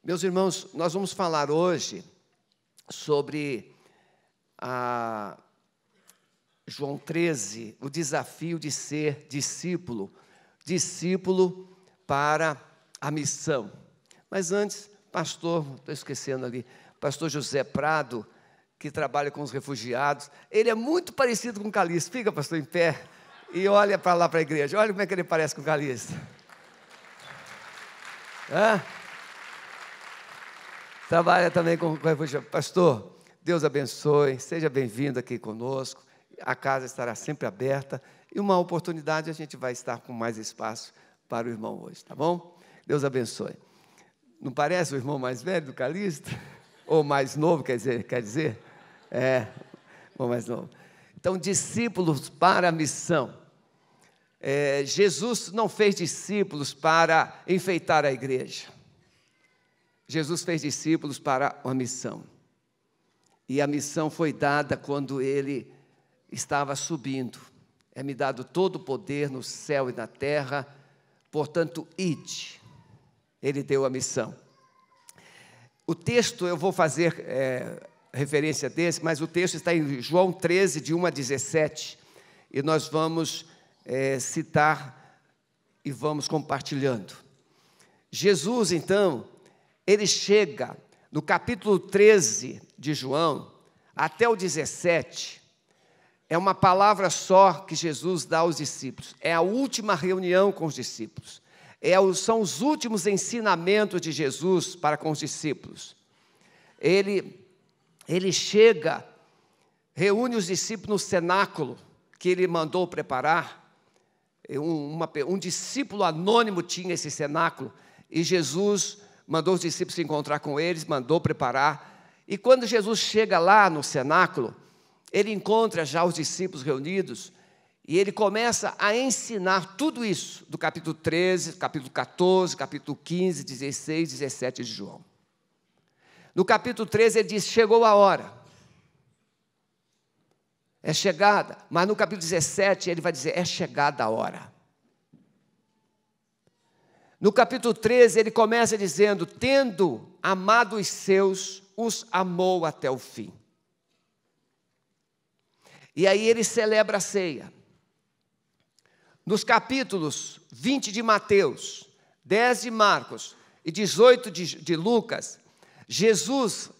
Meus irmãos, nós vamos falar hoje sobre João 13, o desafio de ser discípulo para a missão. Mas antes, pastor, estou esquecendo ali, pastor José Prado, que trabalha com os refugiados, ele é muito parecido com o Calixto. Fica, pastor, em pé e olha para lá para a igreja. Olha como é que ele parece com o Calixto. Trabalha também com refugiados. Pastor, Deus abençoe, seja bem-vindo aqui conosco. A casa estará sempre aberta e uma oportunidade a gente vai estar com mais espaço para o irmão hoje, tá bom? Deus abençoe. Não parece o irmão mais velho do Calixto? Ou mais novo, quer dizer? Irmão mais novo. Então, discípulos para a missão. Jesus não fez discípulos para enfeitar a igreja. Jesus fez discípulos para uma missão. E a missão foi dada quando ele estava subindo. É-me dado todo o poder no céu e na terra, portanto, ide. Ele deu a missão. O texto, eu vou fazer referência desse, mas o texto está em João 13, de 1 a 17. E nós vamos citar e vamos compartilhando. Jesus, então, ele chega no capítulo 13 de João, até o 17, é uma palavra só que Jesus dá aos discípulos. É a última reunião com os discípulos. São os últimos ensinamentos de Jesus para com os discípulos. Ele chega, reúne os discípulos no cenáculo que ele mandou preparar. Um discípulo anônimo tinha esse cenáculo, e Jesus mandou os discípulos se encontrar com eles, mandou preparar. E quando Jesus chega lá no cenáculo, ele encontra já os discípulos reunidos, e ele começa a ensinar tudo isso, do capítulo 13, capítulo 14, capítulo 15, 16, 17 de João. No capítulo 13 ele diz, chegou a hora. É chegada. Mas no capítulo 17 ele vai dizer, é chegada a hora. No capítulo 13 ele começa dizendo, tendo amado os seus, os amou até o fim. E aí ele celebra a ceia. Nos capítulos 20 de Mateus, 10 de Marcos e 18 de Lucas, Jesus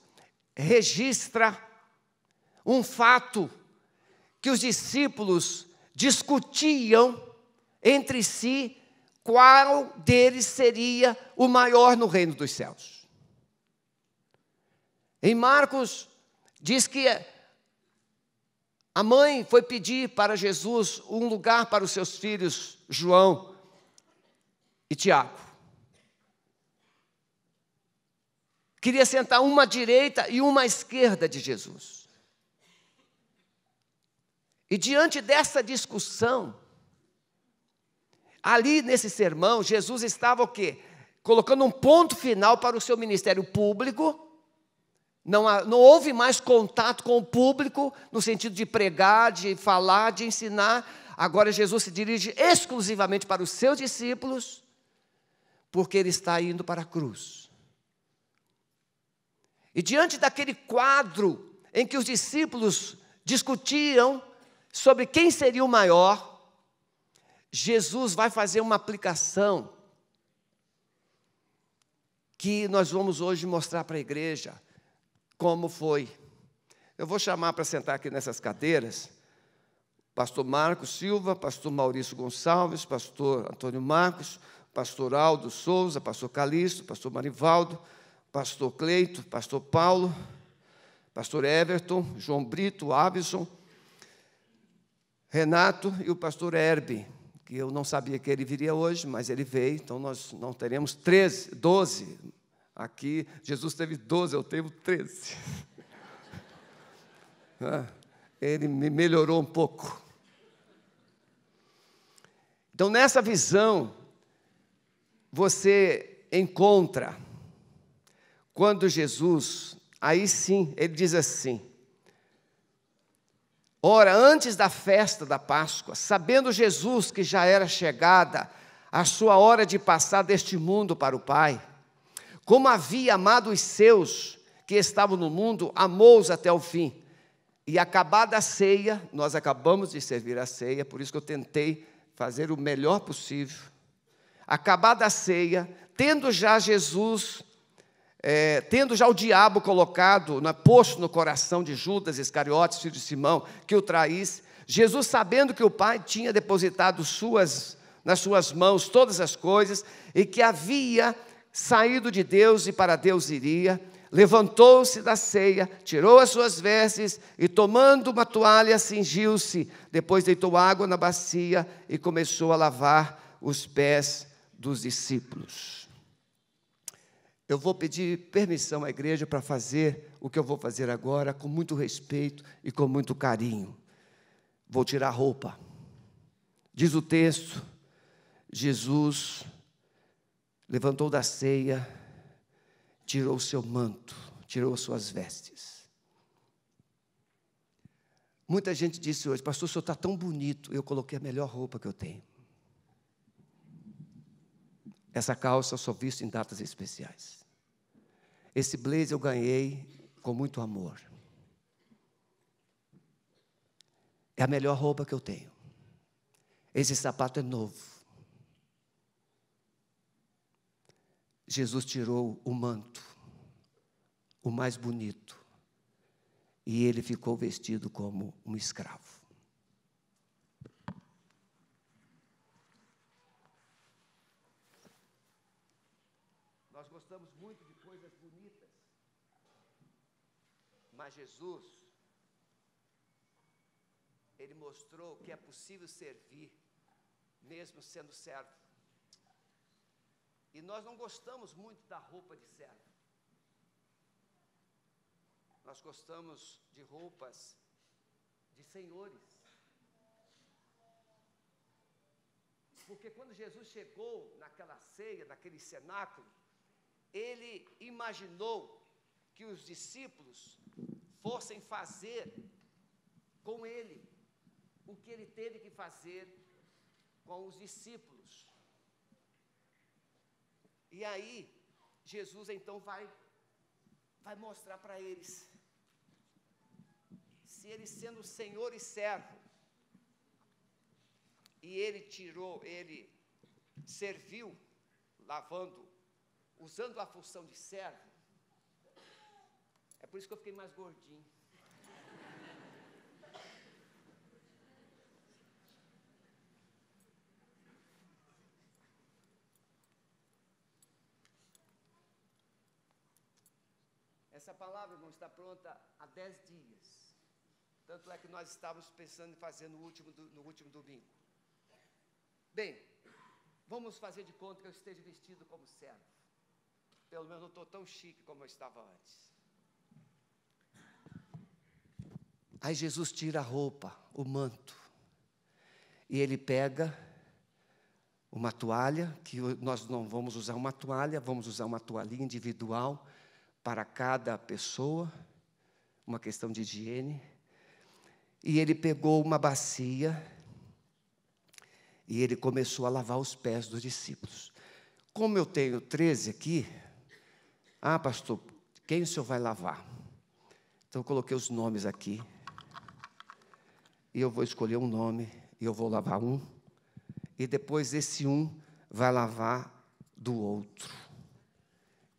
registra um fato que os discípulos discutiam entre si qual deles seria o maior no reino dos céus. Em Marcos, diz que a mãe foi pedir para Jesus um lugar para os seus filhos, João e Tiago. Queria sentar uma à direita e uma à esquerda de Jesus. E diante dessa discussão, ali nesse sermão, Jesus estava o quê? Colocando um ponto final para o seu ministério público. Não houve mais contato com o público, no sentido de pregar, de falar, de ensinar. Agora Jesus se dirige exclusivamente para os seus discípulos, porque ele está indo para a cruz. E diante daquele quadro em que os discípulos discutiam sobre quem seria o maior, Jesus vai fazer uma aplicação que nós vamos hoje mostrar para a igreja como foi. Eu vou chamar para sentar aqui nessas cadeiras pastor Marcos Silva, pastor Maurício Gonçalves, pastor Antônio Marcos, pastor Aldo Souza, pastor Calixto, pastor Marivaldo, pastor Cleito, pastor Paulo, pastor Everton, João Brito, Abson, Renato e o pastor Herbie, que eu não sabia que ele viria hoje, mas ele veio, então nós não teremos 12. Aqui, Jesus teve 12, eu tenho 13. Ele me melhorou um pouco. Então, nessa visão, você encontra, quando Jesus, aí sim, ele diz assim, ora, antes da festa da Páscoa, sabendo Jesus que já era chegada a sua hora de passar deste mundo para o Pai, como havia amado os seus que estavam no mundo, amou-os até o fim. E acabada a ceia, nós acabamos de servir a ceia, por isso que eu tentei fazer o melhor possível. Acabada a ceia, tendo já o diabo colocado, posto no coração de Judas Iscariotes, filho de Simão, que o traísse, Jesus, sabendo que o Pai tinha depositado nas suas mãos todas as coisas, e que havia saído de Deus e para Deus iria, levantou-se da ceia, tirou as suas vestes e, tomando uma toalha, cingiu-se. Depois deitou água na bacia e começou a lavar os pés dos discípulos. Eu vou pedir permissão à igreja para fazer o que eu vou fazer agora, com muito respeito e com muito carinho. Vou tirar a roupa. Diz o texto, Jesus levantou da ceia, tirou o seu manto, tirou as suas vestes. Muita gente disse hoje: pastor, o senhor está tão bonito. Eu coloquei a melhor roupa que eu tenho. Essa calça eu só visto em datas especiais. Esse blazer eu ganhei com muito amor. É a melhor roupa que eu tenho. Esse sapato é novo. Jesus tirou o manto, o mais bonito, e ele ficou vestido como um escravo. Nós gostamos muito de coisas bonitas, mas Jesus, ele mostrou que é possível servir, mesmo sendo servo. E nós não gostamos muito da roupa de servo. Nós gostamos de roupas de senhores. Porque quando Jesus chegou naquela ceia, naquele cenáculo, ele imaginou que os discípulos fossem fazer com ele o que ele teve que fazer com os discípulos. E aí, Jesus então vai mostrar para eles, se ele sendo Senhor e servo, e ele serviu, lavando, usando a função de servo, é por isso que eu fiquei mais gordinho. Essa palavra, irmão, está pronta há 10 dias. Tanto é que nós estávamos pensando em fazer no último domingo. Bem, vamos fazer de conta que eu esteja vestido como servo. Pelo menos não estou tão chique como eu estava antes. Aí Jesus tira a roupa, o manto, e ele pega uma toalha, que nós não vamos usar uma toalha, vamos usar uma toalhinha individual para cada pessoa, uma questão de higiene. E ele pegou uma bacia e ele começou a lavar os pés dos discípulos. Como eu tenho 13 aqui, pastor, quem o senhor vai lavar? Então eu coloquei os nomes aqui, e eu vou escolher um nome, e eu vou lavar um, e depois esse um vai lavar do outro.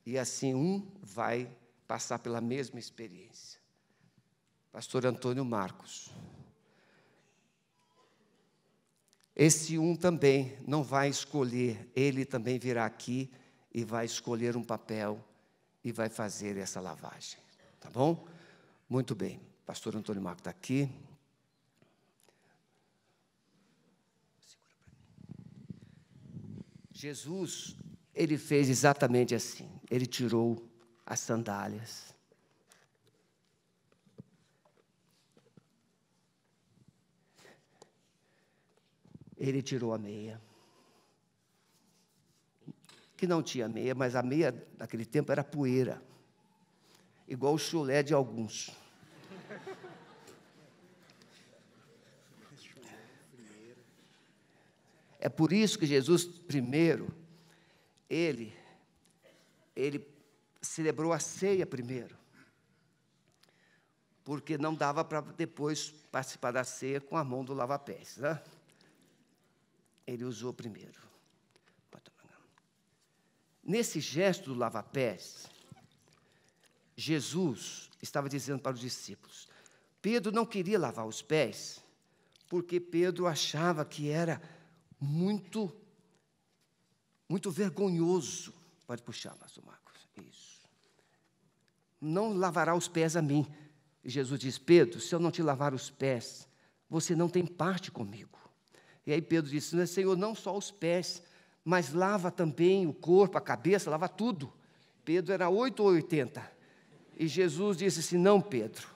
E assim um vai passar pela mesma experiência. Pastor Antônio Marcos. Esse um também não vai escolher, ele também virá aqui e vai escolher um papel e vai fazer essa lavagem. Tá bom? Muito bem. Pastor Antônio Marcos está aqui. Jesus, ele fez exatamente assim. Ele tirou as sandálias. Ele tirou a meia. Que não tinha meia, mas a meia naquele tempo era poeira. Igual o chulé de alguns. É por isso que Jesus, primeiro, ele celebrou a ceia primeiro, porque não dava para depois participar da ceia com a mão do lava-pés, né? Ele usou primeiro. Nesse gesto do lava-pés, Jesus estava dizendo para os discípulos, Pedro não queria lavar os pés, porque Pedro achava que era muito vergonhoso. Pode puxar, pastor Marcos. Isso. Não lavará os pés a mim. E Jesus diz, Pedro, se eu não te lavar os pés, você não tem parte comigo. E aí Pedro disse, Senhor, não só os pés, mas lava também o corpo, a cabeça, lava tudo. Pedro era 8 ou 80. E Jesus disse assim, não, Pedro,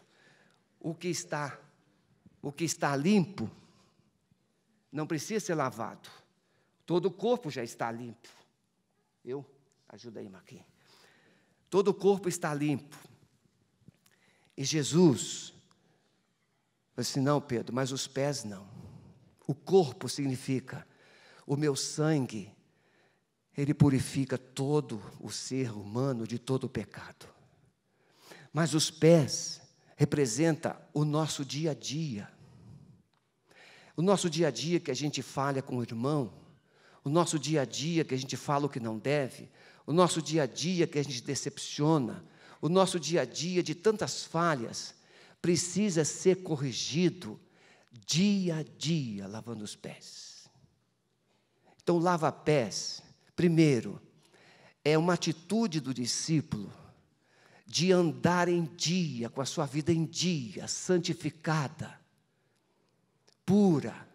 o que está limpo não precisa ser lavado. Todo o corpo já está limpo. Ajuda aí, Marquinhos. Todo o corpo está limpo. E Jesus disse assim, não, Pedro, mas os pés não. O corpo significa o meu sangue, ele purifica todo o ser humano de todo o pecado. Mas os pés representam o nosso dia a dia. O nosso dia a dia que a gente falha com o irmão, o nosso dia a dia que a gente fala o que não deve, o nosso dia a dia que a gente decepciona, o nosso dia a dia de tantas falhas, precisa ser corrigido dia a dia, lavando os pés. Então, lava-pés, primeiro, é uma atitude do discípulo de andar em dia, com a sua vida em dia, santificada, pura.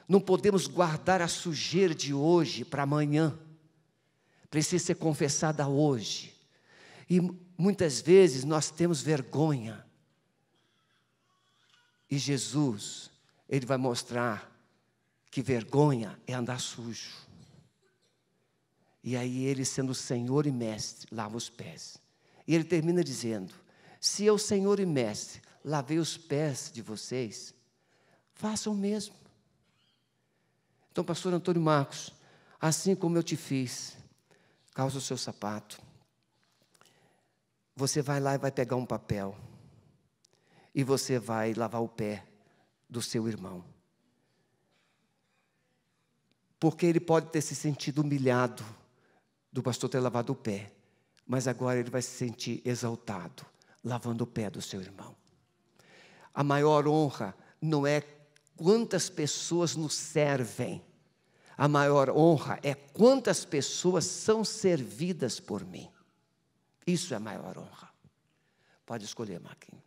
Não podemos guardar a sujeira de hoje para amanhã. Precisa ser confessada hoje. E muitas vezes nós temos vergonha. E Jesus, Ele vai mostrar que vergonha é andar sujo. E aí Ele, sendo Senhor e Mestre, lava os pés. E Ele termina dizendo, se eu, Senhor e Mestre, lavei os pés de vocês, façam o mesmo. Então, pastor Antônio Marcos, assim como eu te fiz, calça o seu sapato. Você vai lá e vai pegar um papel. E você vai lavar o pé do seu irmão. Porque ele pode ter se sentido humilhado do pastor ter lavado o pé. Mas agora ele vai se sentir exaltado, lavando o pé do seu irmão. A maior honra não é quantas pessoas nos servem. A maior honra é quantas pessoas são servidas por mim. Isso é a maior honra. Pode escolher, Marquinhos.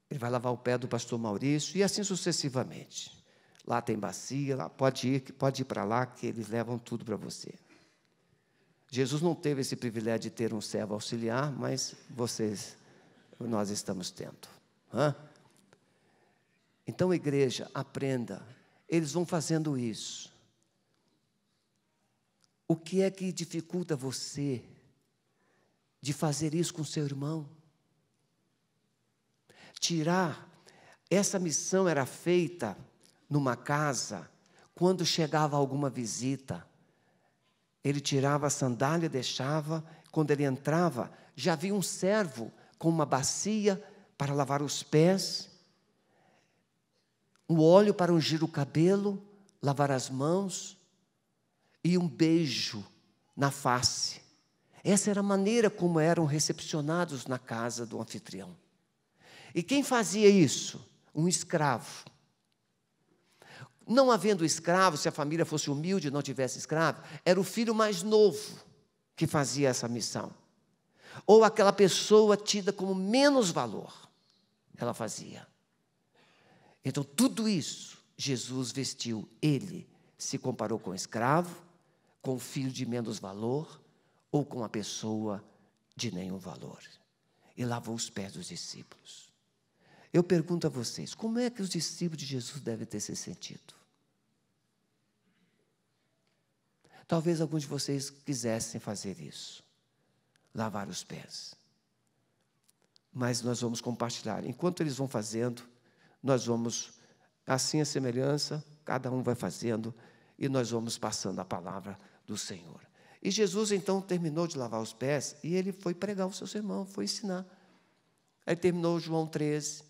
Ele vai lavar o pé do pastor Maurício e assim sucessivamente. Lá tem bacia, lá pode ir para lá que eles levam tudo para você. Jesus não teve esse privilégio de ter um servo auxiliar, mas nós estamos tendo. Então, igreja, aprenda. Eles vão fazendo isso. O que é que dificulta você de fazer isso com seu irmão? Essa missão era feita numa casa, quando chegava alguma visita, ele tirava a sandália, deixava, quando ele entrava, já havia um servo com uma bacia para lavar os pés, um óleo para ungir o cabelo, lavar as mãos, e um beijo na face. Essa era a maneira como eram recepcionados na casa do anfitrião. E quem fazia isso? Um escravo. Não havendo escravo, se a família fosse humilde e não tivesse escravo, era o filho mais novo que fazia essa missão. Ou aquela pessoa tida como menos valor, ela fazia. Então, tudo isso, Jesus vestiu. Ele se comparou com o escravo, com o filho de menos valor, ou com a pessoa de nenhum valor. E lavou os pés dos discípulos. Eu pergunto a vocês, como é que os discípulos de Jesus devem ter se sentido? Talvez alguns de vocês quisessem fazer isso, lavar os pés. Mas nós vamos compartilhar. Enquanto eles vão fazendo, nós vamos, assim a semelhança, cada um vai fazendo, e nós vamos passando a palavra do Senhor. E Jesus, então, terminou de lavar os pés, e ele foi pregar o seu sermão, foi ensinar. Aí terminou João 13.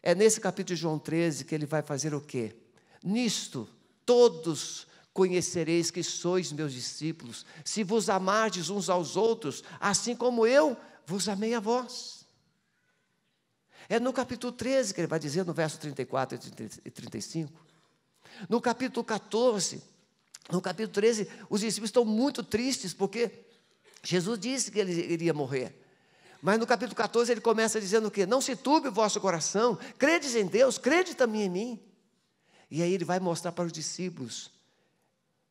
É nesse capítulo de João 13 que ele vai fazer o quê? Nisto, todos conhecereis que sois meus discípulos, se vos amardes uns aos outros, assim como eu vos amei a vós. É no capítulo 13 que ele vai dizer, no verso 34 e 35. No capítulo 14, no capítulo 13, os discípulos estão muito tristes, porque Jesus disse que ele iria morrer. Mas no capítulo 14 ele começa dizendo o quê? Não se turbe o vosso coração, credes em Deus, crede também em mim. E aí ele vai mostrar para os discípulos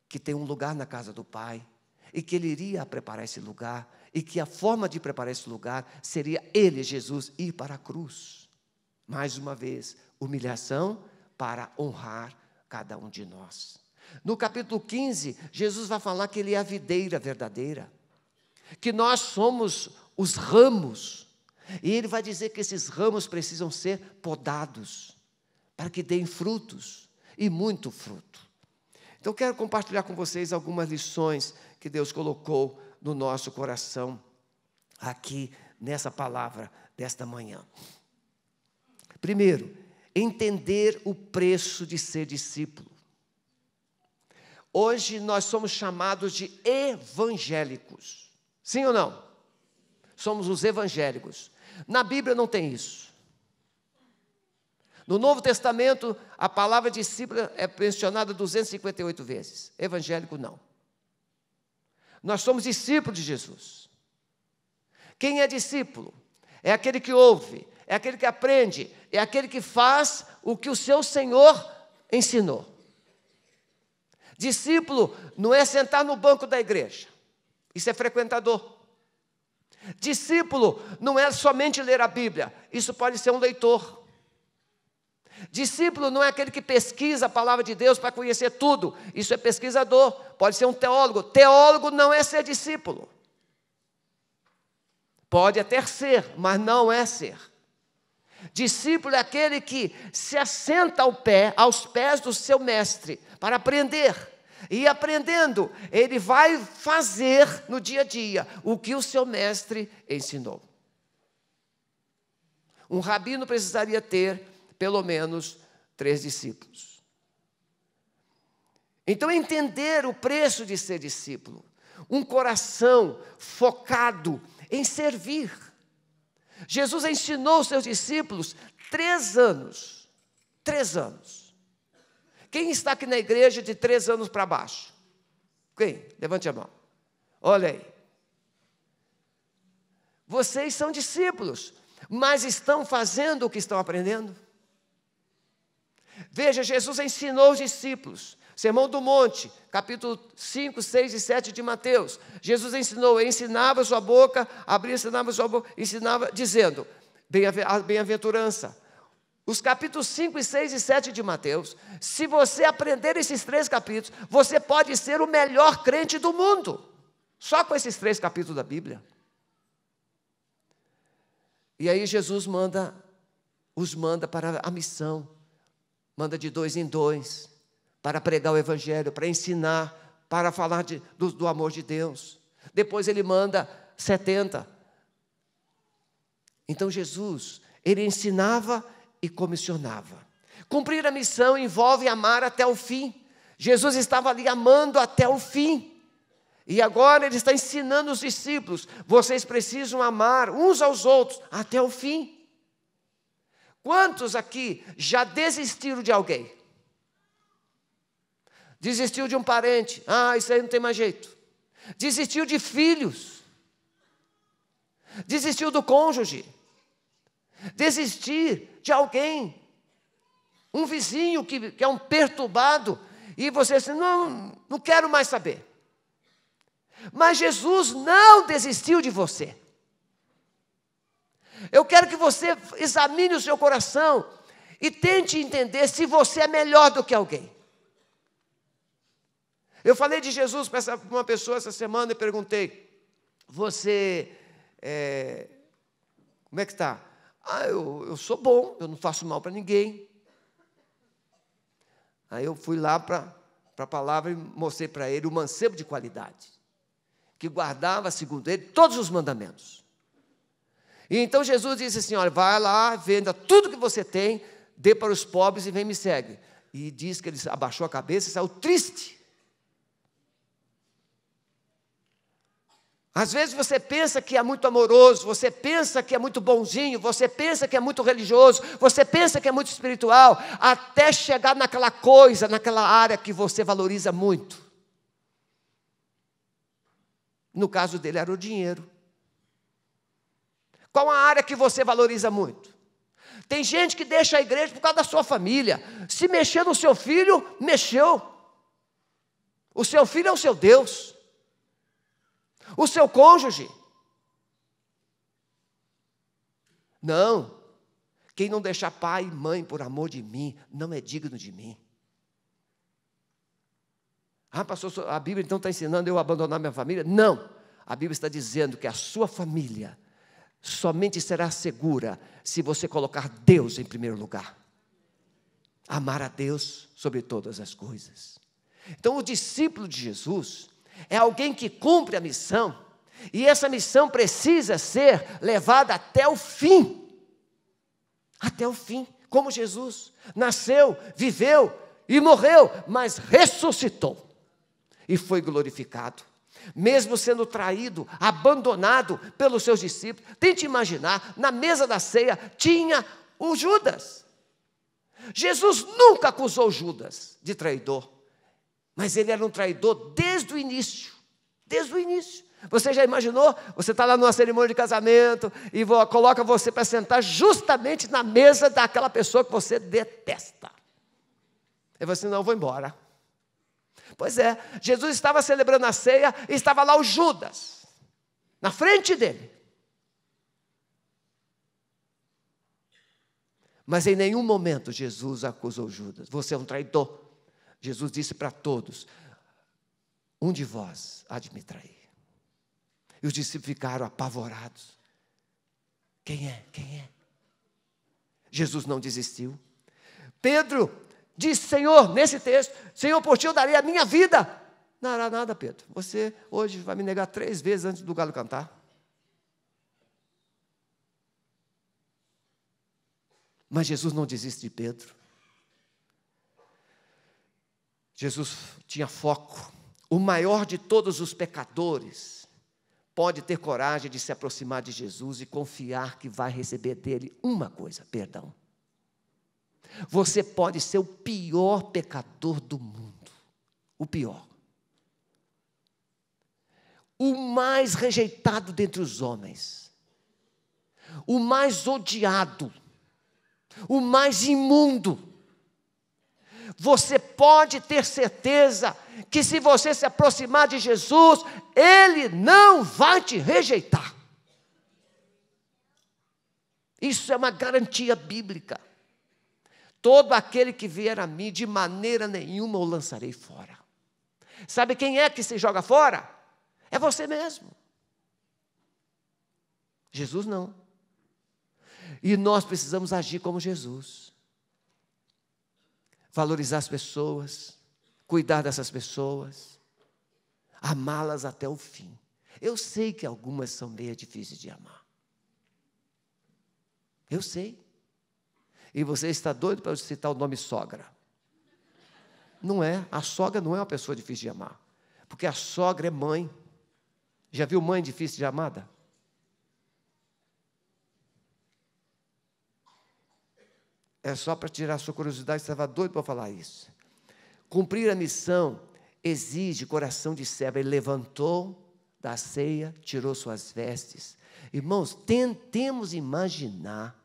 que tem um lugar na casa do Pai, e que ele iria preparar esse lugar, e que a forma de preparar esse lugar seria ele, Jesus, ir para a cruz. Mais uma vez, humilhação para honrar cada um de nós. No capítulo 15, Jesus vai falar que ele é a videira verdadeira, que nós somos os ramos, e ele vai dizer que esses ramos precisam ser podados, para que deem frutos, e muito fruto. Então, quero compartilhar com vocês algumas lições que Deus colocou no nosso coração, aqui nessa palavra desta manhã. Primeiro, entender o preço de ser discípulo. Hoje nós somos chamados de evangélicos. Sim ou não? Somos os evangélicos. Na Bíblia não tem isso. No Novo Testamento, a palavra discípulo é mencionada 258 vezes. Evangélico, não. Nós somos discípulos de Jesus. Quem é discípulo? É aquele que ouve, é aquele que aprende, é aquele que faz o que o seu Senhor ensinou. Discípulo não é sentar no banco da igreja. Isso é frequentador. Discípulo não é somente ler a Bíblia. Isso pode ser um leitor. Discípulo não é aquele que pesquisa a palavra de Deus para conhecer tudo. Isso é pesquisador, pode ser um teólogo. Teólogo não é ser discípulo. Pode até ser, mas não é ser. Discípulo é aquele que se assenta aos pés do seu mestre para aprender. E aprendendo, ele vai fazer no dia a dia o que o seu mestre ensinou. Um rabino precisaria ter pelo menos 3 discípulos. Então, entender o preço de ser discípulo, um coração focado em servir. Jesus ensinou os seus discípulos 3 anos. 3 anos. Quem está aqui na igreja de 3 anos para baixo? Quem? Levante a mão. Olha aí. Vocês são discípulos, mas estão fazendo o que estão aprendendo? Veja, Jesus ensinou os discípulos, Sermão do Monte, capítulo 5, 6 e 7 de Mateus. Jesus ensinava sua boca, ensinava sua boca, ensinava dizendo, a bem-aventurança. Os capítulos 5 e 6 e 7 de Mateus, se você aprender esses 3 capítulos, você pode ser o melhor crente do mundo, só com esses 3 capítulos da Bíblia. E aí Jesus os manda para a missão, manda de 2 em 2, para pregar o Evangelho, para ensinar, para falar do amor de Deus. Depois ele manda 70. Então Jesus, ele ensinava e comissionava. Cumprir a missão envolve amar até o fim. Jesus estava ali amando até o fim. E agora ele está ensinando os discípulos, vocês precisam amar uns aos outros até o fim. Quantos aqui já desistiram de alguém? Desistiu de um parente. Isso aí não tem mais jeito. Desistiu de filhos. Desistiu do cônjuge. Desistir de alguém. Um vizinho que é um perturbado. E você diz, não quero mais saber. Mas Jesus não desistiu de você. Eu quero que você examine o seu coração e tente entender se você é melhor do que alguém. Eu falei de Jesus para uma pessoa essa semana e perguntei, você, como é que está? Eu sou bom, eu não faço mal para ninguém, Aí eu fui lá para a palavra e mostrei para ele o mancebo de qualidade, que guardava, segundo ele, todos os mandamentos. E então Jesus disse assim, olha, vai lá, venda tudo que você tem, dê para os pobres e vem me segue. E diz que ele abaixou a cabeça e saiu triste. Às vezes você pensa que é muito amoroso, você pensa que é muito bonzinho, você pensa que é muito religioso, você pensa que é muito espiritual, até chegar naquela coisa, naquela área que você valoriza muito. No caso dele era o dinheiro. Qual a área que você valoriza muito? Tem gente que deixa a igreja por causa da sua família. Se mexer no seu filho, mexeu. O seu filho é o seu Deus. O seu cônjuge. Não. Quem não deixar pai e mãe por amor de mim, não é digno de mim. Ah, pastor, a Bíblia então está ensinando eu a abandonar minha família? Não. A Bíblia está dizendo que a sua família somente será segura se você colocar Deus em primeiro lugar. Amar a Deus sobre todas as coisas. Então, o discípulo de Jesus é alguém que cumpre a missão, e essa missão precisa ser levada até o fim. Até o fim, como Jesus nasceu, viveu e morreu, mas ressuscitou e foi glorificado. Mesmo sendo traído, abandonado pelos seus discípulos. Tente imaginar, na mesa da ceia tinha o Judas. Jesus nunca acusou Judas de traidor, mas ele era um traidor desde o início. Desde o início. Você já imaginou? Você está lá numa cerimônia de casamento e coloca você para sentar justamente na mesa daquela pessoa que você detesta. E você, não, eu vou embora. Pois é, Jesus estava celebrando a ceia e estava lá o Judas, na frente dele. Mas em nenhum momento Jesus acusou Judas. Você é um traidor. Jesus disse para todos, um de vós há de me trair. E os discípulos ficaram apavorados. Quem é? Quem é? Jesus não desistiu. Pedro disse, Senhor, nesse texto, Senhor, por ti eu daria a minha vida. Não hará nada, Pedro. Você hoje vai me negar 3 vezes antes do galo cantar. Mas Jesus não desiste de Pedro. Jesus tinha foco. O maior de todos os pecadores pode ter coragem de se aproximar de Jesus e confiar que vai receber dele uma coisa, perdão. Você pode ser o pior pecador do mundo. O pior. O mais rejeitado dentre os homens. O mais odiado. O mais imundo. Você pode ter certeza que se você se aproximar de Jesus, Ele não vai te rejeitar. Isso é uma garantia bíblica. Todo aquele que vier a mim, de maneira nenhuma o lançarei fora. Sabe quem é que se joga fora? É você mesmo. Jesus não. E nós precisamos agir como Jesus. Valorizar as pessoas, cuidar dessas pessoas, amá-las até o fim. Eu sei que algumas são meio difíceis de amar. Eu sei. E você está doido para eu citar o nome sogra. Não é, a sogra não é uma pessoa difícil de amar. Porque a sogra é mãe. Já viu mãe difícil de amada? É só para tirar a sua curiosidade, você estava doido para falar isso. Cumprir a missão exige coração de servo. Ele levantou da ceia, tirou suas vestes. Irmãos, tentemos imaginar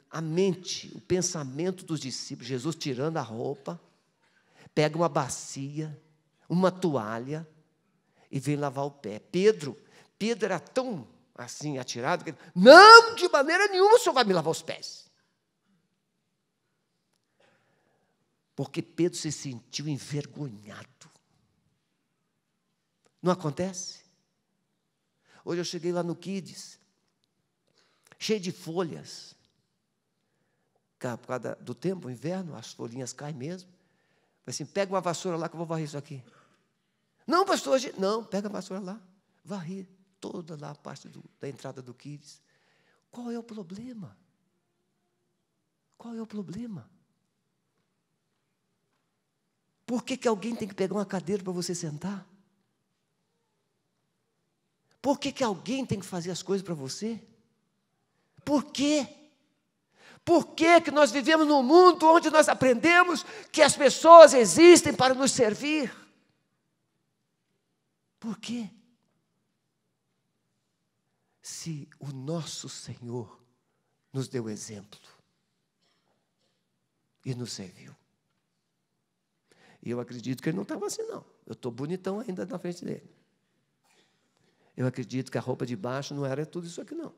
a mente, o pensamento dos discípulos. Jesus tirando a roupa, pega uma bacia, uma toalha e vem lavar o pé. Pedro era tão assim, atirado, que ele, não, de maneira nenhuma o senhor vai me lavar os pés. Porque Pedro se sentiu envergonhado. Não acontece? Hoje eu cheguei lá no Kids, cheio de folhas. por causa do tempo, o inverno, as folhinhas caem mesmo. Assim, pega uma vassoura lá que eu vou varrer isso aqui. Não, pastor, não, pega a vassoura lá, varrer toda lá a parte da entrada do Quíris. Qual é o problema? Qual é o problema? Por que alguém tem que pegar uma cadeira para você sentar? Por que alguém tem que fazer as coisas para você? Por quê? Por que nós vivemos num mundo onde nós aprendemos que as pessoas existem para nos servir? Por quê? Se o nosso Senhor nos deu exemplo e nos serviu. E eu acredito que ele não estava assim, não. Eu estou bonitão ainda na frente dele. Eu acredito que a roupa de baixo não era tudo isso aqui, não.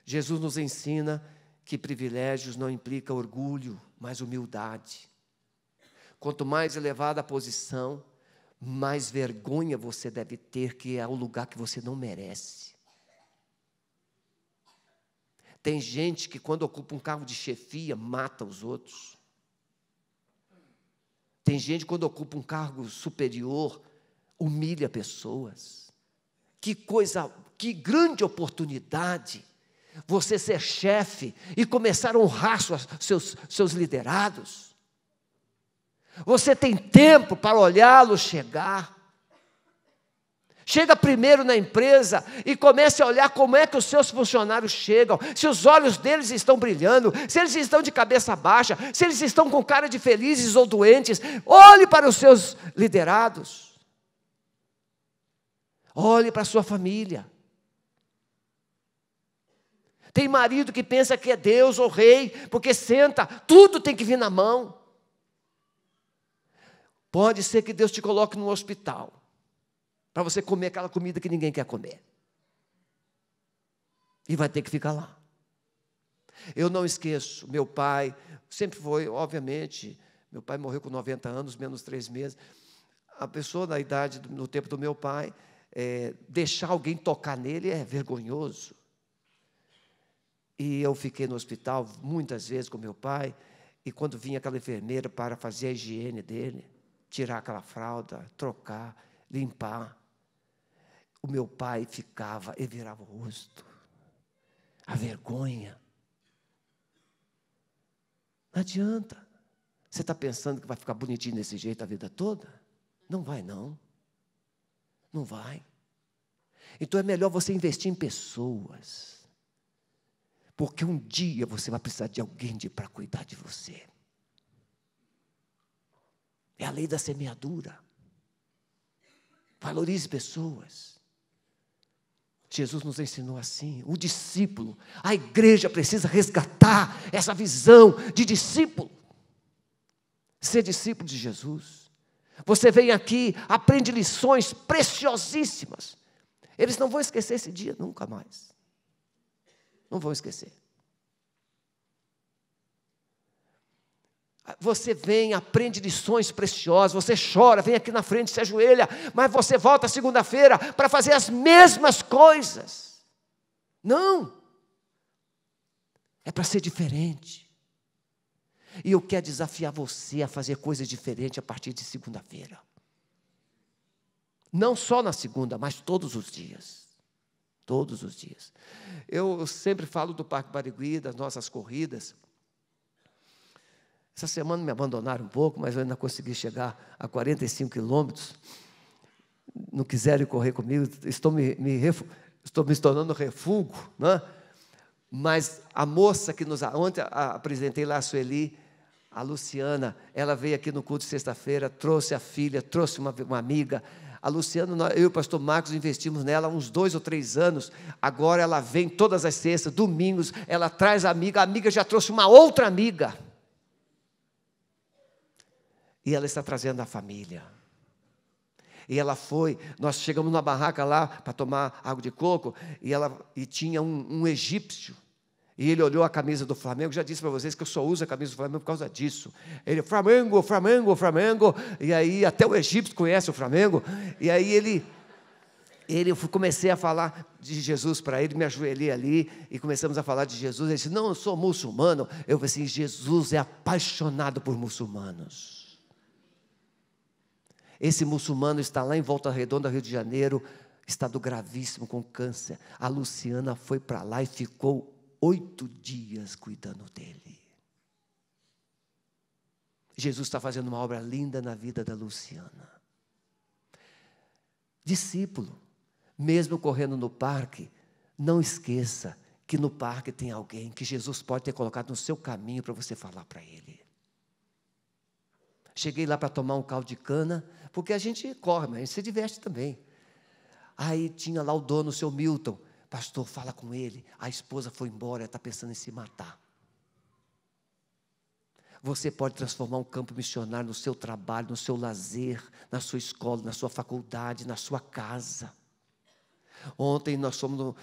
Jesus nos ensina que privilégios não implica orgulho, mas humildade. Quanto mais elevada a posição, mais vergonha você deve ter, que é o lugar que você não merece. Tem gente que quando ocupa um cargo de chefia, mata os outros. Tem gente que quando ocupa um cargo superior, humilha pessoas. Que grande oportunidade você ser chefe e começar a honrar seus liderados. Você tem tempo para olhá-los chegar. Chega primeiro na empresa e comece a olhar como é que os seus funcionários chegam, se os olhos deles estão brilhando, se eles estão de cabeça baixa, se eles estão com cara de felizes ou doentes. Olhe para os seus liderados. Olhe para a sua família. Tem marido que pensa que é Deus ou rei, porque senta, tudo tem que vir na mão. Pode ser que Deus te coloque no hospital, para você comer aquela comida que ninguém quer comer. E vai ter que ficar lá. Eu não esqueço, meu pai, sempre foi, obviamente, meu pai morreu com 90 anos, menos 3 meses. A pessoa na idade, no tempo do meu pai, deixar alguém tocar nele é vergonhoso. E eu fiquei no hospital muitas vezes com meu pai, e quando vinha aquela enfermeira para fazer a higiene dele, tirar aquela fralda, trocar, limpar, o meu pai ficava e virava o rosto. A vergonha. Não adianta. Você está pensando que vai ficar bonitinho desse jeito a vida toda? Não vai, não. Não vai. Então é melhor você investir em pessoas. Porque um dia você vai precisar de alguém para cuidar de você. É a lei da semeadura. Valorize pessoas. Jesus nos ensinou assim, o discípulo, a igreja precisa resgatar essa visão de discípulo. Ser discípulo de Jesus. Você vem aqui, aprende lições preciosíssimas. Eles não vão esquecer esse dia nunca mais. Não vão esquecer. Você vem, aprende lições preciosas, você chora, vem aqui na frente, se ajoelha, mas você volta segunda-feira para fazer as mesmas coisas. Não. É para ser diferente. E eu quero desafiar você a fazer coisas diferentes a partir de segunda-feira. Não só na segunda, mas todos os dias. Todos os dias. Eu sempre falo do Parque Barigui, das nossas corridas. Essa semana me abandonaram um pouco, mas eu ainda consegui chegar a 45 quilômetros. Não quiserem correr comigo, estou me tornando refúgio, né? Mas a moça que ontem apresentei lá, a Sueli, a Luciana, ela veio aqui no culto de sexta-feira, trouxe a filha, trouxe uma amiga. A Luciana, eu e o pastor Marcos investimos nela há uns 2 ou 3 anos. Agora ela vem todas as sextas, domingos, ela traz a amiga já trouxe uma outra amiga. E ela está trazendo a família. E ela foi, nós chegamos numa barraca lá para tomar água de coco, e tinha um egípcio. E ele olhou a camisa do Flamengo, já disse para vocês que eu só uso a camisa do Flamengo por causa disso. Ele, Flamengo, Flamengo, Flamengo. E aí até o egípcio conhece o Flamengo. E aí ele Comecei a falar de Jesus para ele, me ajoelhei ali e começamos a falar de Jesus. Ele disse: não, eu sou muçulmano. Eu falei assim: Jesus é apaixonado por muçulmanos. Esse muçulmano está lá em Volta Redonda, Rio de Janeiro, estado gravíssimo com câncer. A Luciana foi para lá e ficou 8 dias cuidando dele. Jesus está fazendo uma obra linda na vida da Luciana. Discípulo, mesmo correndo no parque, não esqueça que no parque tem alguém que Jesus pode ter colocado no seu caminho para você falar para ele. Cheguei lá para tomar um caldo de cana, porque a gente corre, mas a gente se diverte também. Aí tinha lá o dono, o seu Milton. Pastor, fala com ele. A esposa foi embora, ela está pensando em se matar. Você pode transformar um campo missionário no seu trabalho, no seu lazer, na sua escola, na sua faculdade, na sua casa. Ontem nós fomos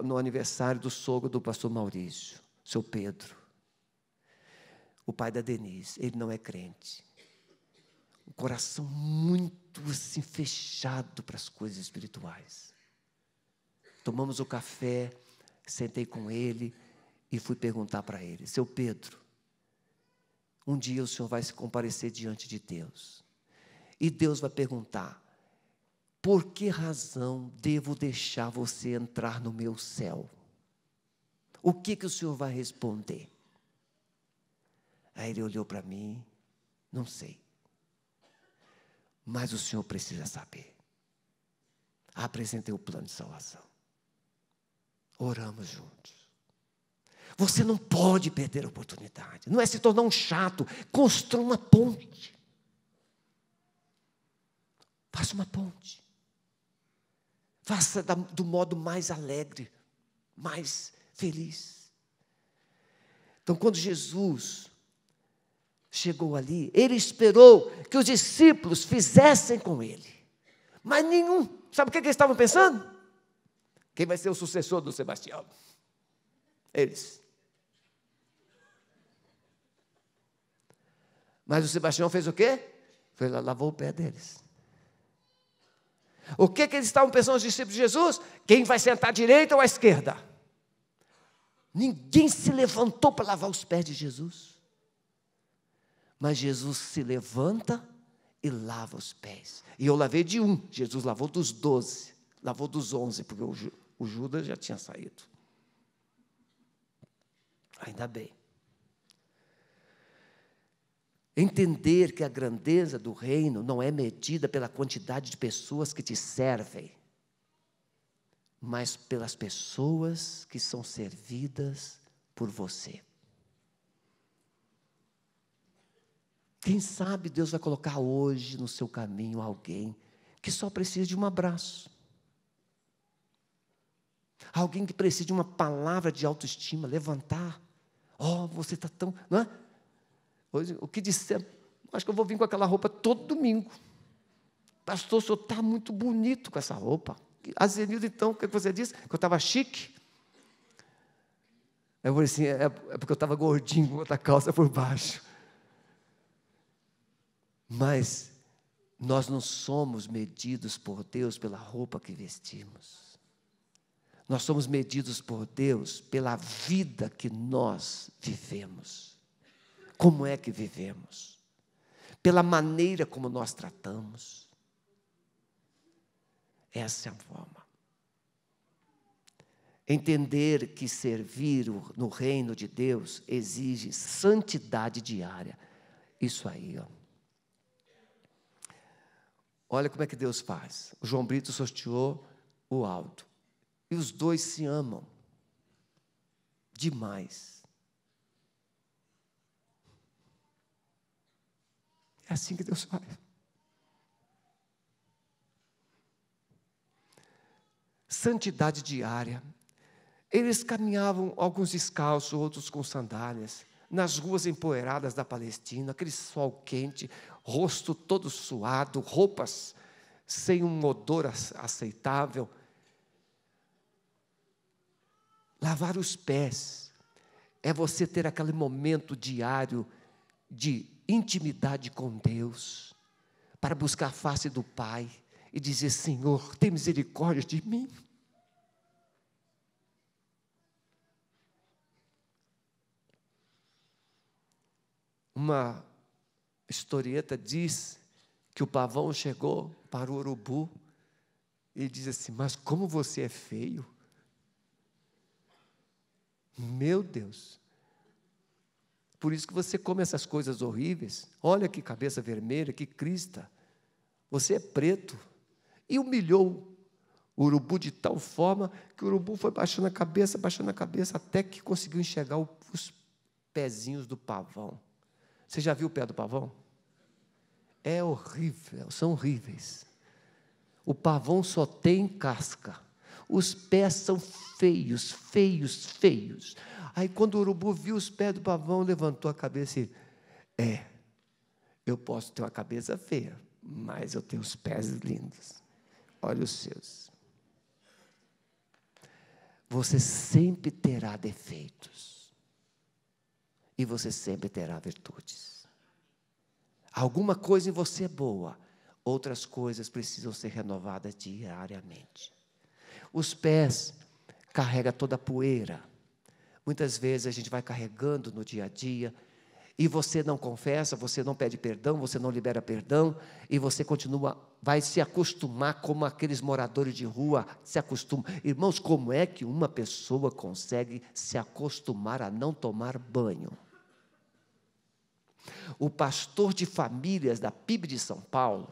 no aniversário do sogro do pastor Maurício, seu Pedro. O pai da Denise, ele não é crente. Um coração muito assim, fechado para as coisas espirituais. Tomamos o café, sentei com ele e fui perguntar para ele: seu Pedro, um dia o senhor vai se comparecer diante de Deus. E Deus vai perguntar: por que razão devo deixar você entrar no meu céu? O que o senhor vai responder? Aí ele olhou para mim: não sei. Mas o senhor precisa saber. Apresentei o plano de salvação. Oramos juntos. Você não pode perder a oportunidade. Não é se tornar um chato. Construa uma ponte. Faça uma ponte. Faça do modo mais alegre, mais feliz. Então, quando Jesus chegou ali, ele esperou que os discípulos fizessem com ele. Mas nenhum. Sabe o que eles estavam pensando? Quem vai ser o sucessor do Sebastião? Eles. Mas o Sebastião fez o quê? Foi lá, lavou o pé deles. O que eles estavam pensando, os discípulos de Jesus? Quem vai sentar à direita ou à esquerda? Ninguém se levantou para lavar os pés de Jesus. Mas Jesus se levanta e lava os pés. E eu lavei de um, Jesus lavou dos 12, lavou dos 11, porque o Judas já tinha saído. Ainda bem. Entender que a grandeza do reino não é medida pela quantidade de pessoas que te servem, mas pelas pessoas que são servidas por você. Quem sabe Deus vai colocar hoje no seu caminho alguém que só precisa de um abraço. Alguém que precisa de uma palavra de autoestima, levantar. Oh, você está tão... Não é? Hoje, o que disser, acho que eu vou vir com aquela roupa todo domingo. Pastor, o senhor está muito bonito com essa roupa. Azenildo, então, o que você disse? Que eu estava chique? Eu falei assim, é porque eu estava gordinho com outra calça por baixo. Mas nós não somos medidos por Deus pela roupa que vestimos. Nós somos medidos por Deus pela vida que nós vivemos. Como é que vivemos? Pela maneira como nós tratamos. Essa é a forma. Entender que servir no reino de Deus exige santidade diária. Isso aí, ó. Olha como é que Deus faz. O João Brito sorteou o Aldo. E os dois se amam. Demais. É assim que Deus faz. Santidade diária. Eles caminhavam, alguns descalços, outros com sandálias, nas ruas empoeiradas da Palestina, aquele sol quente, rosto todo suado, roupas sem um odor aceitável. Lavar os pés é você ter aquele momento diário de intimidade com Deus, para buscar a face do Pai e dizer: Senhor, tem misericórdia de mim. Uma historieta diz que o pavão chegou para o urubu e diz assim: mas como você é feio. Meu Deus. Por isso que você come essas coisas horríveis. Olha que cabeça vermelha, que crista. Você é preto. E humilhou o urubu de tal forma que o urubu foi baixando a cabeça, até que conseguiu enxergar os pezinhos do pavão. Você já viu o pé do pavão? É horrível, são horríveis. O pavão só tem casca. Os pés são feios, feios, feios. Aí quando o urubu viu os pés do pavão, levantou a cabeça e... eu posso ter uma cabeça feia, mas eu tenho os pés lindos. Olha os seus. Você sempre terá defeitos. E você sempre terá virtudes. Alguma coisa em você é boa, outras coisas precisam ser renovadas diariamente. Os pés carregam toda a poeira. Muitas vezes a gente vai carregando no dia a dia, e você não confessa, você não pede perdão, você não libera perdão, e você continua, vai se acostumar como aqueles moradores de rua se acostumam. Irmãos, como é que uma pessoa consegue se acostumar a não tomar banho? O pastor de famílias da PIB de São Paulo,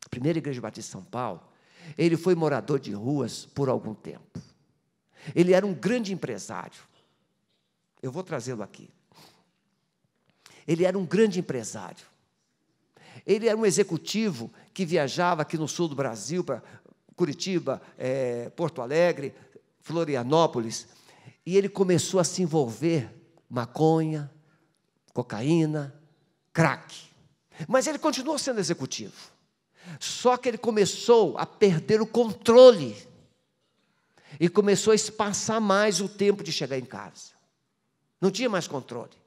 a primeira igreja batista de São Paulo, ele foi morador de ruas por algum tempo. Ele era um grande empresário. Eu vou trazê-lo aqui. Ele era um grande empresário. Ele era um executivo que viajava aqui no sul do Brasil, para Curitiba, Porto Alegre, Florianópolis, e ele começou a se envolver maconha, cocaína, crack. Mas ele continuou sendo executivo. Só que ele começou a perder o controle e começou a espaçar mais o tempo de chegar em casa. Não tinha mais controle.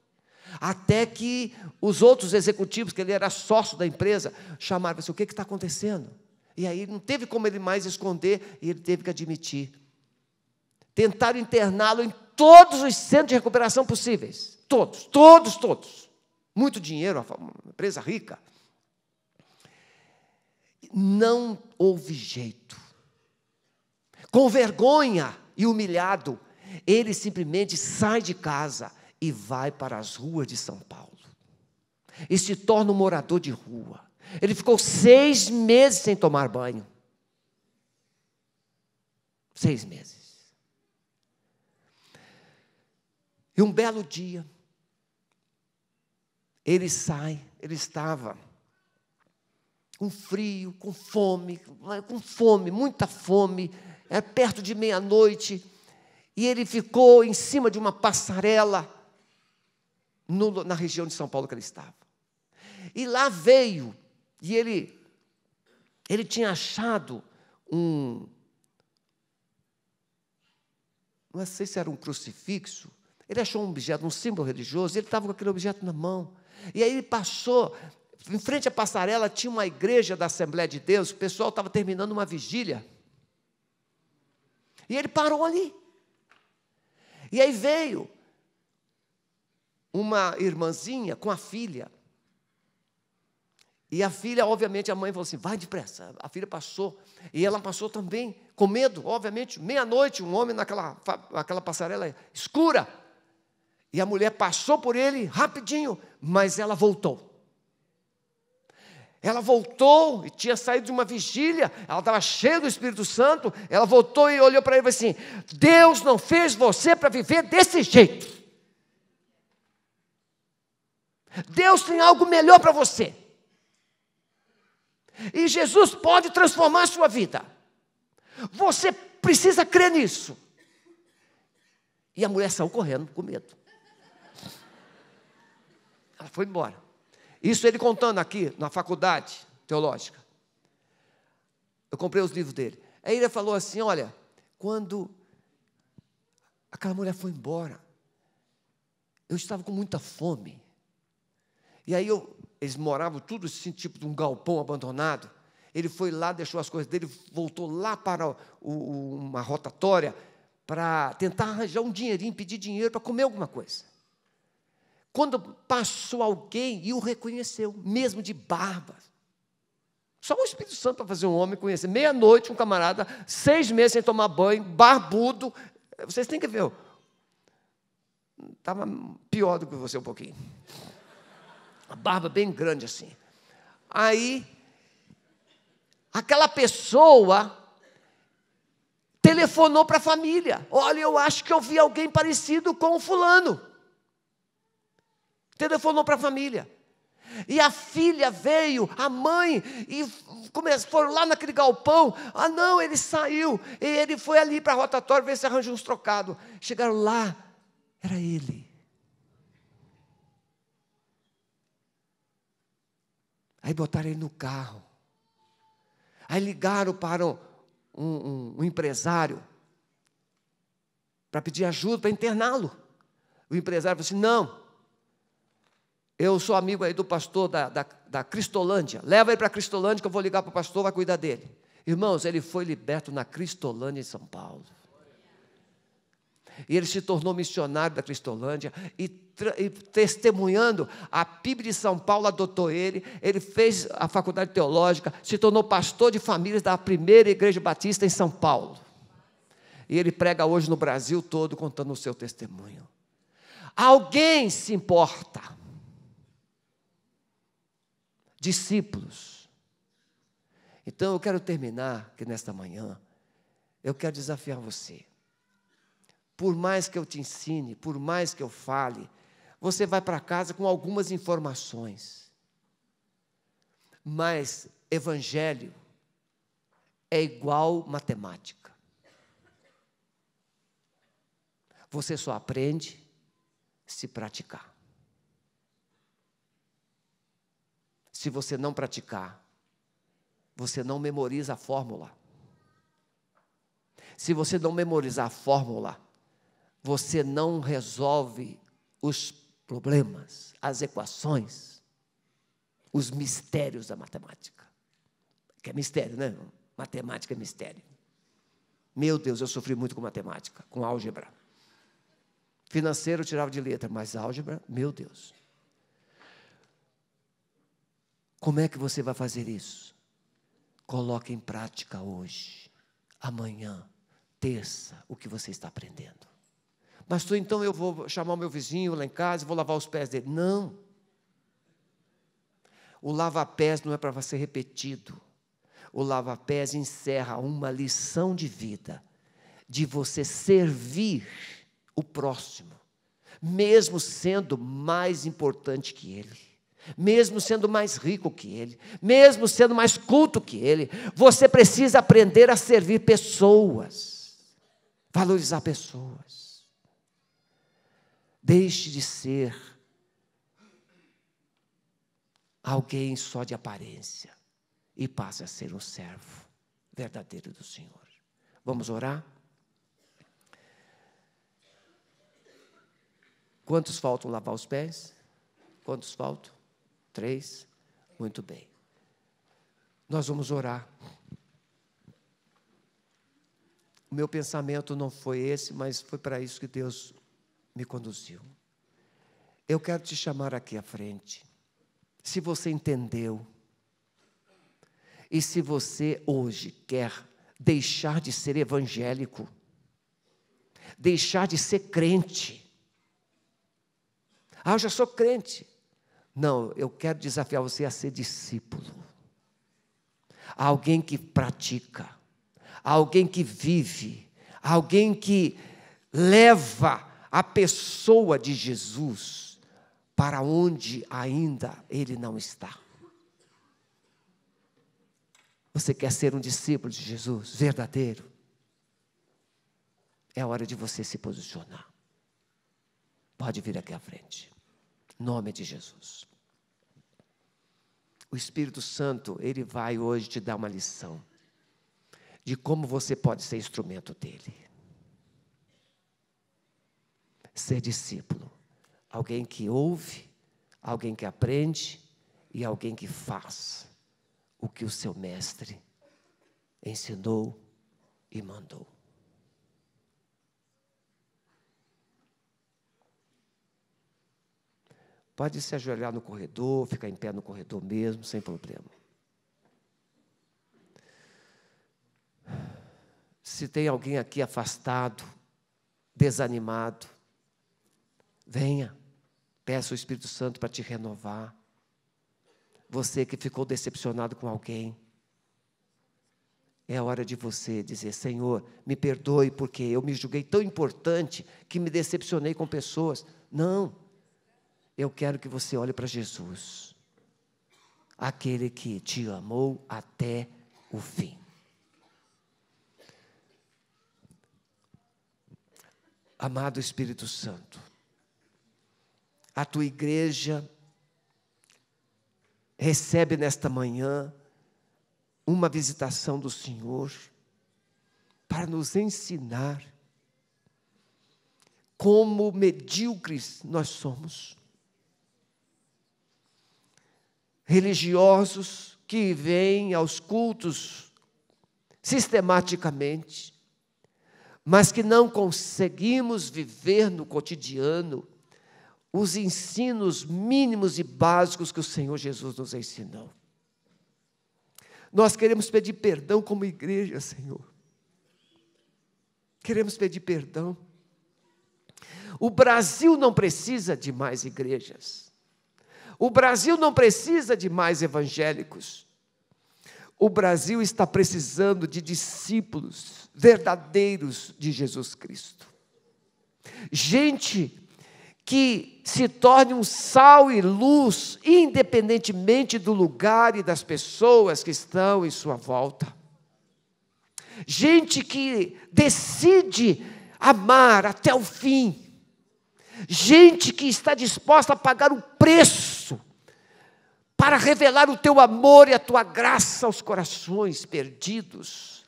Até que os outros executivos, que ele era sócio da empresa, chamaram para o que está acontecendo? E aí não teve como ele mais esconder, e ele teve que admitir. Tentaram interná-lo em todos os centros de recuperação possíveis. Todos. Muito dinheiro, uma empresa rica. Não houve jeito. Com vergonha e humilhado, ele simplesmente sai de casa e vai para as ruas de São Paulo. E se torna um morador de rua. Ele ficou 6 meses sem tomar banho. 6 meses. E um belo dia, ele sai, ele estava com frio, com fome, muita fome, perto de meia-noite, e ele ficou em cima de uma passarela, na região de São Paulo que ele estava. E lá veio, e ele tinha achado não sei se era um crucifixo, ele achou um objeto, um símbolo religioso, e ele estava com aquele objeto na mão. E aí ele passou, em frente à passarela tinha uma igreja da Assembleia de Deus, o pessoal estava terminando uma vigília. E ele parou ali. E aí veio uma irmãzinha com a filha. E a filha, obviamente, a mãe falou assim, vai depressa. A filha passou, e ela passou também, com medo, obviamente, meia-noite, um homem naquela passarela escura. E a mulher passou por ele rapidinho, mas ela voltou. Ela voltou e tinha saído de uma vigília, ela estava cheia do Espírito Santo, ela voltou e olhou para ele e falou assim, Deus não fez você para viver desse jeito. Deus tem algo melhor para você. E Jesus pode transformar a sua vida. Você precisa crer nisso. E a mulher saiu correndo com medo. Ela foi embora. Isso ele contando aqui na faculdade teológica. Eu comprei os livros dele. Aí ele falou assim, olha, quando aquela mulher foi embora, eu estava com muita fome. E aí eles moravam tudo assim, tipo de um galpão abandonado. Ele foi lá, deixou as coisas dele, voltou lá para uma rotatória para tentar arranjar um dinheirinho, pedir dinheiro para comer alguma coisa. Quando passou alguém e o reconheceu, mesmo de barba. Só o Espírito Santo para fazer um homem conhecer. Meia-noite, um camarada, 6 meses sem tomar banho, barbudo. Vocês têm que ver. Estava pior do que você um pouquinho. A barba bem grande assim. Aí, aquela pessoa telefonou para a família. Olha, eu acho que eu vi alguém parecido com o fulano. Telefonou para a família. E a filha veio, a mãe, e foram lá naquele galpão. Ah, não, ele saiu. E ele foi ali para a rotatória ver se arranjou uns trocados. Chegaram lá, era ele. Aí botaram ele no carro. Aí ligaram para um empresário para pedir ajuda, para interná-lo. O empresário falou assim: não, eu sou amigo aí do pastor da Cristolândia. Leva ele para a Cristolândia que eu vou ligar para o pastor, vai cuidar dele. Irmãos, ele foi liberto na Cristolândia em São Paulo. E ele se tornou missionário da Cristolândia e testemunhando, a PIB de São Paulo adotou ele. Ele fez a faculdade teológica, se tornou pastor de famílias da primeira igreja batista em São Paulo. E ele prega hoje no Brasil todo contando o seu testemunho. Alguém se importa. Discípulos. Então eu quero terminar aqui nesta manhã. Eu quero desafiar você. Por mais que eu te ensine, por mais que eu fale, você vai para casa com algumas informações. Mas evangelho é igual matemática. Você só aprende se praticar. Se você não praticar, você não memoriza a fórmula. Se você não memorizar a fórmula, você não resolve os problemas, as equações, os mistérios da matemática. Que é mistério, né? Matemática é mistério. Meu Deus, eu sofri muito com matemática, com álgebra. Financeiro eu tirava de letra, mas álgebra, meu Deus. Como é que você vai fazer isso? Coloque em prática hoje, amanhã, terça, o que você está aprendendo. Pastor, então eu vou chamar o meu vizinho lá em casa e vou lavar os pés dele. Não. O lava-pés não é para ser repetido. O lava-pés encerra uma lição de vida, de você servir o próximo, mesmo sendo mais importante que ele, mesmo sendo mais rico que ele, mesmo sendo mais culto que ele. Você precisa aprender a servir pessoas, valorizar pessoas. Deixe de ser alguém só de aparência e passe a ser um servo verdadeiro do Senhor. Vamos orar? Quantos faltam lavar os pés? Quantos faltam? 3? Muito bem. Nós vamos orar. O meu pensamento não foi esse, mas foi para isso que Deus me conduziu. Eu quero te chamar aqui à frente. Se você entendeu, e se você hoje quer deixar de ser evangélico, deixar de ser crente. Ah, eu já sou crente. Não, eu quero desafiar você a ser discípulo. Alguém que pratica, alguém que vive, alguém que leva a pessoa de Jesus para onde ainda ele não está. Você quer ser um discípulo de Jesus verdadeiro? É hora de você se posicionar. Pode vir aqui à frente. Em nome de Jesus. O Espírito Santo, ele vai hoje te dar uma lição de como você pode ser instrumento dele. Ser discípulo. Alguém que ouve, alguém que aprende e alguém que faz o que o seu mestre ensinou e mandou. Pode se ajoelhar no corredor, ficar em pé no corredor mesmo, sem problema. Se tem alguém aqui afastado, desanimado, venha, peça o Espírito Santo para te renovar. Você que ficou decepcionado com alguém, é a hora de você dizer: Senhor, me perdoe porque eu me julguei tão importante que me decepcionei com pessoas. Não, eu quero que você olhe para Jesus, aquele que te amou até o fim. Amado Espírito Santo, a tua igreja recebe nesta manhã uma visitação do Senhor para nos ensinar como medíocres nós somos. Religiosos que vêm aos cultos sistematicamente, mas que não conseguimos viver no cotidiano os ensinos mínimos e básicos que o Senhor Jesus nos ensinou. Nós queremos pedir perdão como igreja, Senhor. Queremos pedir perdão. O Brasil não precisa de mais igrejas. O Brasil não precisa de mais evangélicos. O Brasil está precisando de discípulos verdadeiros de Jesus Cristo. Gente que se torne um sal e luz, independentemente do lugar e das pessoas que estão em sua volta. Gente que decide amar até o fim. Gente que está disposta a pagar o preço para revelar o teu amor e a tua graça aos corações perdidos.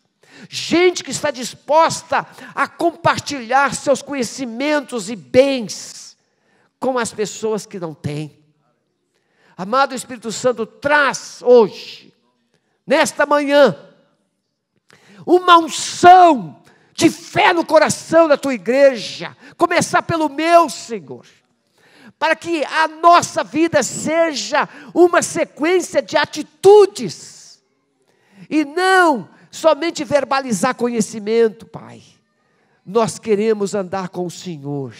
Gente que está disposta a compartilhar seus conhecimentos e bens com as pessoas que não têm. Amado Espírito Santo, traz hoje, nesta manhã, uma unção de fé no coração da tua igreja, começar pelo meu, Senhor, para que a nossa vida seja uma sequência de atitudes, e não somente verbalizar conhecimento, Pai. Nós queremos andar com o Senhor.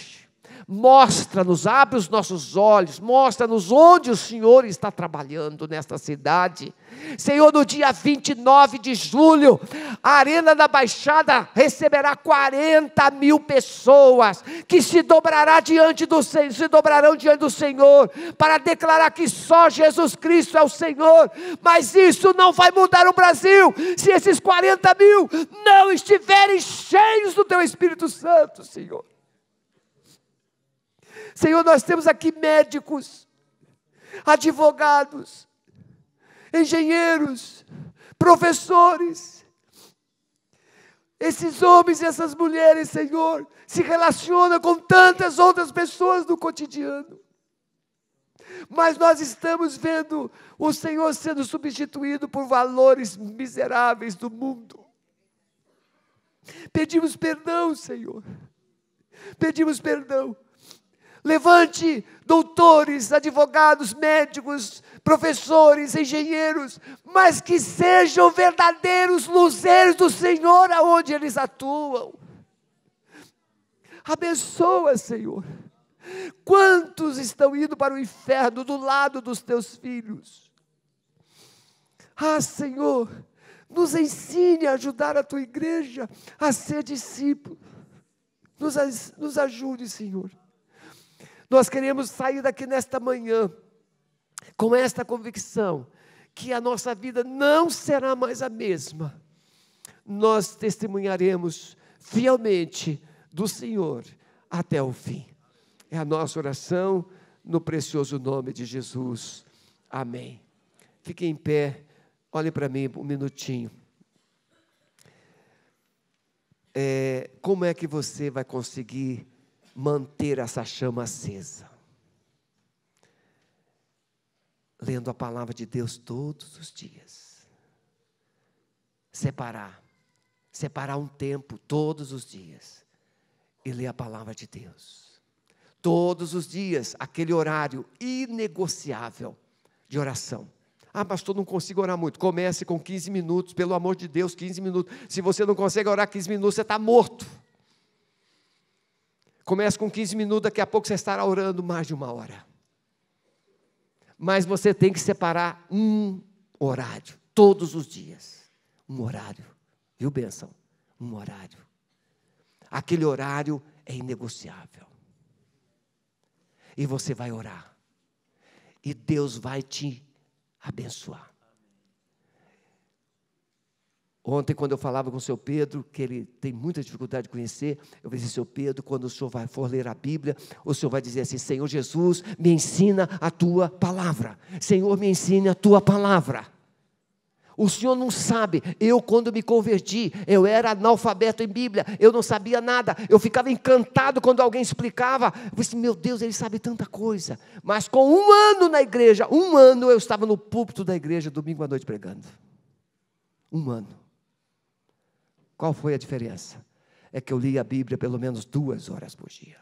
Mostra-nos, abre os nossos olhos, mostra-nos onde o Senhor está trabalhando nesta cidade. Senhor, no dia 29 de julho, a Arena da Baixada receberá 40 mil pessoas que se dobrarão diante do Senhor, para declarar que só Jesus Cristo é o Senhor. Mas isso não vai mudar o Brasil, se esses 40 mil não estiverem cheios do teu Espírito Santo, Senhor. Senhor, nós temos aqui médicos, advogados, engenheiros, professores. Esses homens e essas mulheres, Senhor, se relacionam com tantas outras pessoas no cotidiano. Mas nós estamos vendo o Senhor sendo substituído por valores miseráveis do mundo. Pedimos perdão, Senhor. Pedimos perdão. Levante doutores, advogados, médicos, professores, engenheiros, mas que sejam verdadeiros luzeiros do Senhor aonde eles atuam. Abençoa, Senhor. Quantos estão indo para o inferno do lado dos teus filhos? Ah, Senhor, nos ensine a ajudar a tua igreja a ser discípulo. Nos ajude, Senhor. Nós queremos sair daqui nesta manhã com esta convicção que a nossa vida não será mais a mesma. Nós testemunharemos fielmente do Senhor até o fim. É a nossa oração no precioso nome de Jesus. Amém. Fique em pé, olhe para mim um minutinho. Como é que você vai conseguir manter essa chama acesa? Lendo a palavra de Deus todos os dias. separar um tempo todos os dias e ler a palavra de Deus. Todos os dias, aquele horário inegociável de oração. Ah, pastor, não consigo orar muito. Comece com 15 minutos, pelo amor de Deus, 15 minutos. Se você não consegue orar 15 minutos, você está morto. Comece com 15 minutos, daqui a pouco você estará orando mais de 1 hora. Mas você tem que separar um horário, todos os dias. Um horário, viu, bênção? Um horário. Aquele horário é inegociável. E você vai orar. E Deus vai te abençoar. Ontem, quando eu falava com o seu Pedro, que ele tem muita dificuldade de conhecer, eu disse, seu Pedro, quando o senhor for ler a Bíblia, o senhor vai dizer assim, Senhor Jesus, me ensina a tua palavra. Senhor, me ensine a tua palavra. O senhor não sabe, eu quando me converti, eu era analfabeto em Bíblia, eu não sabia nada, eu ficava encantado quando alguém explicava, eu disse, meu Deus, ele sabe tanta coisa, mas com 1 ano na igreja, 1 ano eu estava no púlpito da igreja, domingo à noite pregando, 1 ano, qual foi a diferença? É que eu li a Bíblia pelo menos 2 horas por dia,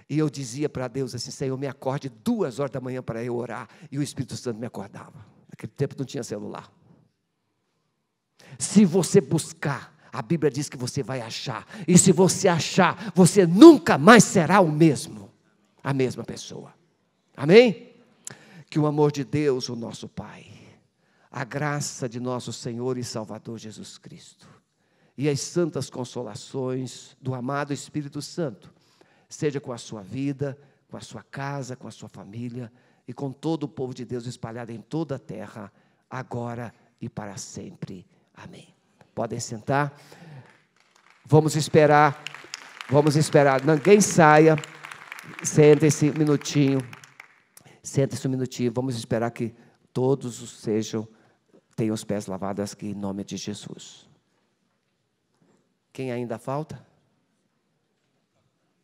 e eu dizia para Deus assim, Senhor, me acorde 2 horas da manhã para eu orar, e o Espírito Santo me acordava. Naquele tempo não tinha celular. Se você buscar, a Bíblia diz que você vai achar. E se você achar, você nunca mais será o mesmo. A mesma pessoa. Amém? Que o amor de Deus, o nosso Pai, a graça de nosso Senhor e Salvador Jesus Cristo, e as santas consolações do amado Espírito Santo, seja com a sua vida, com a sua casa, com a sua família, e com todo o povo de Deus espalhado em toda a terra, agora e para sempre. Amém. Podem sentar. Vamos esperar. Ninguém saia. Sente-se um minutinho. Vamos esperar que todos tenham os pés lavados aqui em nome de Jesus. Quem ainda falta?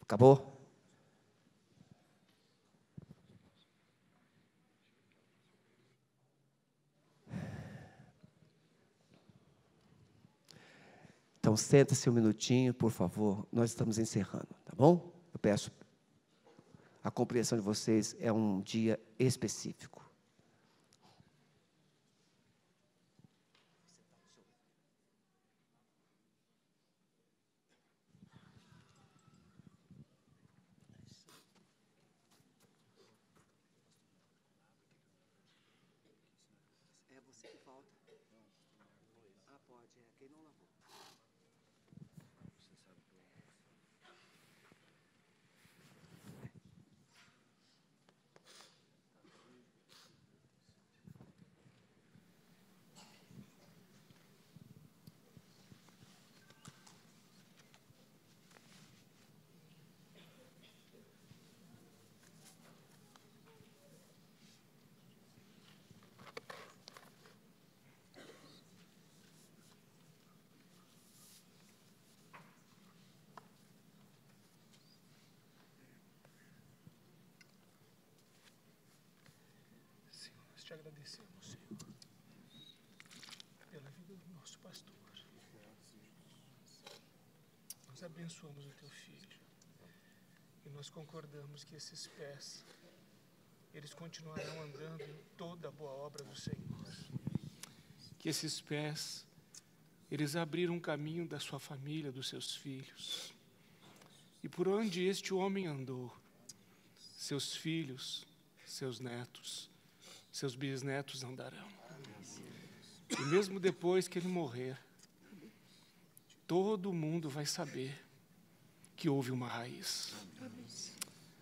Acabou? Então, senta-se um minutinho, por favor. Nós estamos encerrando, tá bom? Eu peço a compreensão de vocês, é um dia específico. É você que falta? Ah, pode, quem não lavou. Te agradecemos, Senhor, pela vida do nosso pastor. Nós abençoamos o teu filho e nós concordamos que esses pés, eles continuarão andando em toda a boa obra do Senhor. Que esses pés, eles abriram um caminho da sua família, dos seus filhos. E por onde este homem andou, seus filhos, seus netos, seus bisnetos andarão. E mesmo depois que ele morrer, todo mundo vai saber que houve uma raiz.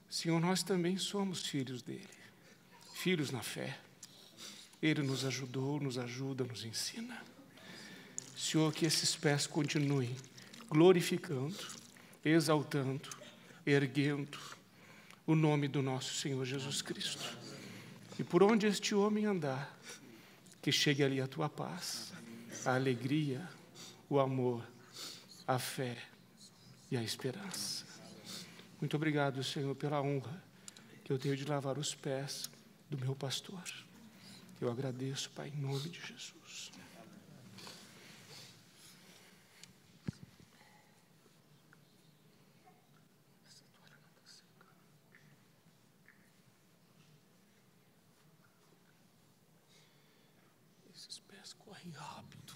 Senhor, nós também somos filhos dele, filhos na fé. Ele nos ajudou, nos ajuda, nos ensina. Senhor, que esses pés continuem glorificando, exaltando, erguendo o nome do nosso Senhor Jesus Cristo. E por onde este homem andar, que chegue ali a tua paz, a alegria, o amor, a fé e a esperança. Muito obrigado, Senhor, pela honra que eu tenho de lavar os pés do meu pastor. Eu agradeço, Pai, em nome de Jesus. Esses pés correm rápido.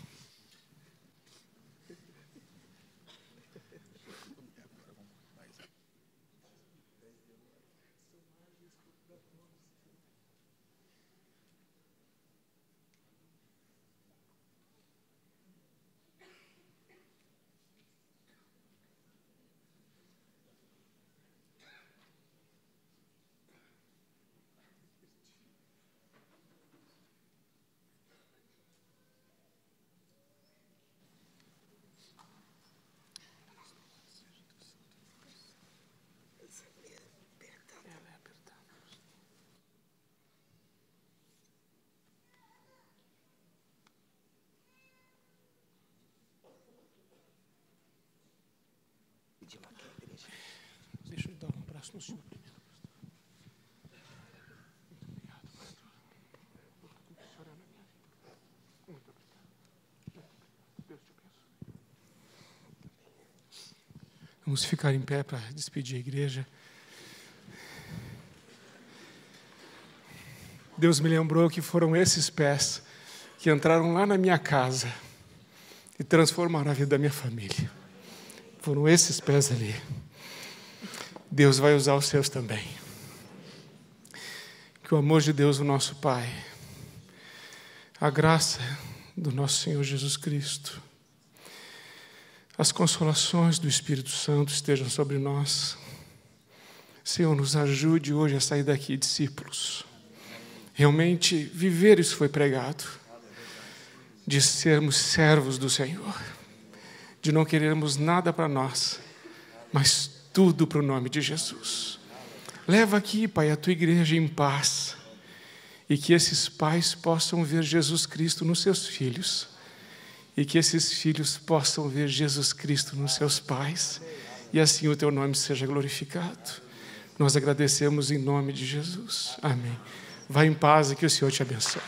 Deixa eu dar um abraço no senhor primeiro. Muito obrigado, pastor. O senhor é na minha vida. Muito obrigado. Deus te abençoe. Vamos ficar em pé para despedir a igreja. Deus me lembrou que foram esses pés que entraram lá na minha casa e transformaram a vida da minha família. Foram esses pés ali. Deus vai usar os seus também. Que o amor de Deus, o nosso Pai, a graça do nosso Senhor Jesus Cristo, as consolações do Espírito Santo estejam sobre nós. Senhor, nos ajude hoje a sair daqui discípulos. Realmente viver isso foi pregado. De sermos servos do Senhor. De não querermos nada para nós, mas tudo para o nome de Jesus. Leva aqui, Pai, a tua igreja em paz e que esses pais possam ver Jesus Cristo nos seus filhos e que esses filhos possam ver Jesus Cristo nos seus pais e assim o teu nome seja glorificado. Nós agradecemos em nome de Jesus. Amém. Vá em paz e que o Senhor te abençoe.